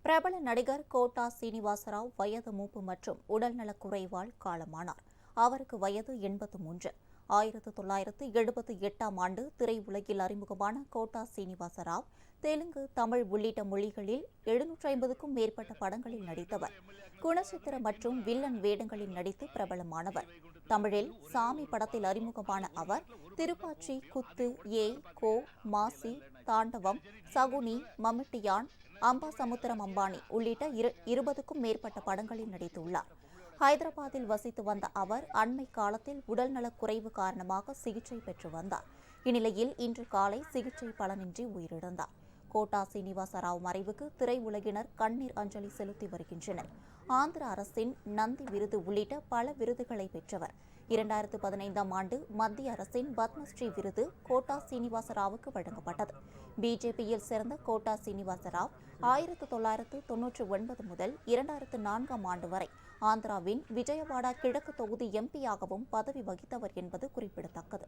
பிரபல நடிகர் கோட்டா சீனிவாசராவ் வயது மூப்பு மற்றும் உடல்நலக் குறைவால் காலமானார். அவருக்கு வயது 83. 1978ஆம் ஆண்டு திரையுலகில் அறிமுகமான கோட்டா சீனிவாசராவ் தெலுங்கு, தமிழ் உள்ளிட்ட மொழிகளில் 750க்கும் மேற்பட்ட படங்களில் நடித்தவர். குணச்சித்திர மற்றும் வில்லன் வேடங்களில் நடித்து பிரபலமானவர். தமிழில் சாமி படத்தில் அறிமுகமான அவர் திருப்பாச்சி, குத்து, ஏய், கோ, மாசி, தாண்டவம், சகுனி, மம்மிட்டியான், அம்பாசமுத்திரம் அம்பானி உள்ளிட்ட 20க்கும் மேற்பட்ட படங்களில் நடித்துள்ளார். ஹைதராபாத்தில் வசித்து வந்த அவர் அண்மை காலத்தில் உடல்நலக் குறைவு காரணமாக சிகிச்சை பெற்று வந்தார். இந்நிலையில் இன்று காலை சிகிச்சை பலனின்றி உயிரிழந்தார். கோட்டா சீனிவாசராவ் மறைவுக்கு திரையுலகினர் கண்ணீர் அஞ்சலி செலுத்தி வருகின்றனர். ஆந்திர அரசின் நந்தி விருது உள்ளிட்ட பல விருதுகளை பெற்றவர். 2015ஆம் ஆண்டு மத்திய அரசின் பத்மஸ்ரீ விருது கோட்டா சீனிவாசராவுக்கு வழங்கப்பட்டது. பிஜேபியில் சேர்ந்த கோட்டா சீனிவாசராவ் 1999 முதல் 2004ஆம் ஆண்டு வரை ஆந்திராவின் விஜயவாடா கிழக்கு தொகுதி எம்பியாகவும் பதவி வகித்தவர் என்பது குறிப்பிடத்தக்கது.